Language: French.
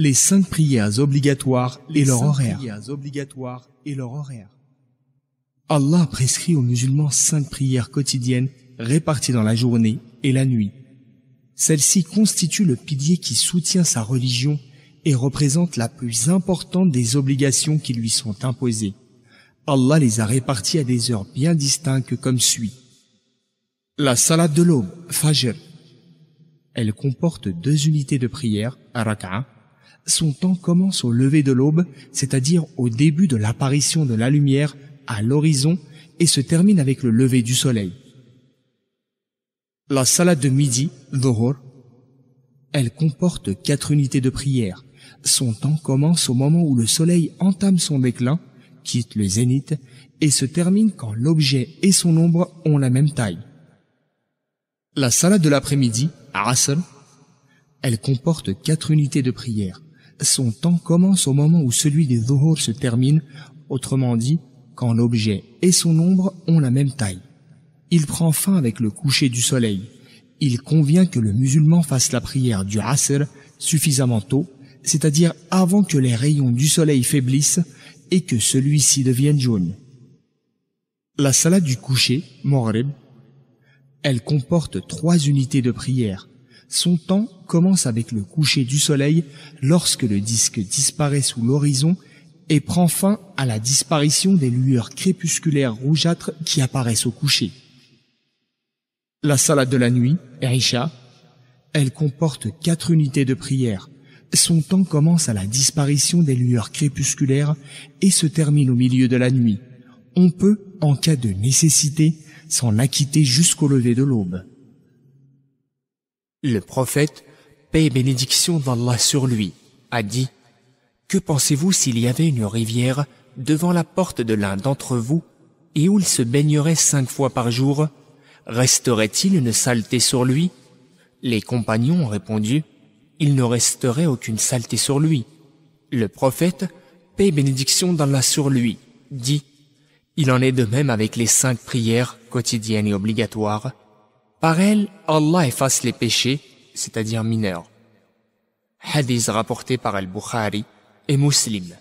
Les 5 prières obligatoires et leur horaire. Allah prescrit aux musulmans 5 prières quotidiennes réparties dans la journée et la nuit. Celle-ci constitue le pilier qui soutient sa religion et représente la plus importante des obligations qui lui sont imposées. Allah les a réparties à des heures bien distinctes comme suit. La salate de l'aube, Fajr. Elle comporte 2 unités de prière, Raka'a. Son temps commence au lever de l'aube, c'est-à-dire au début de l'apparition de la lumière à l'horizon et se termine avec le lever du soleil. La salate de midi, Dhuhr. Elle comporte 4 unités de prière. Son temps commence au moment où le soleil entame son déclin, quitte le zénith, et se termine quand l'objet et son ombre ont la même taille. La salate de l'après-midi, Asr. Elle comporte 4 unités de prière. Son temps commence au moment où celui des Dhuhr se termine, autrement dit, quand l'objet et son ombre ont la même taille. Il prend fin avec le coucher du soleil. Il convient que le musulman fasse la prière du Asr suffisamment tôt, c'est-à-dire avant que les rayons du soleil faiblissent et que celui-ci devienne jaune. La salate du coucher, Maghrib. Elle comporte 3 unités de prière. Son temps commence avec le coucher du soleil lorsque le disque disparaît sous l'horizon et prend fin à la disparition des lueurs crépusculaires rougeâtres qui apparaissent au coucher. La salate de la nuit, Isha. Elle comporte 4 unités de prière. Son temps commence à la disparition des lueurs crépusculaires et se termine au milieu de la nuit. On peut, en cas de nécessité, s'en acquitter jusqu'au lever de l'aube. Le prophète, paix et bénédiction d'Allah sur lui, a dit « Que pensez-vous s'il y avait une rivière devant la porte de l'un d'entre vous et où il se baignerait 5 fois par jour, resterait-il une saleté sur lui ?» Les compagnons ont répondu « Il ne resterait aucune saleté sur lui. » Le prophète, paix et bénédiction d'Allah sur lui, dit « Il en est de même avec les 5 prières quotidiennes et obligatoires. Par elles, Allah efface les péchés, c'est-à-dire mineurs. » Hadith rapporté par Al-Bukhari et Muslim.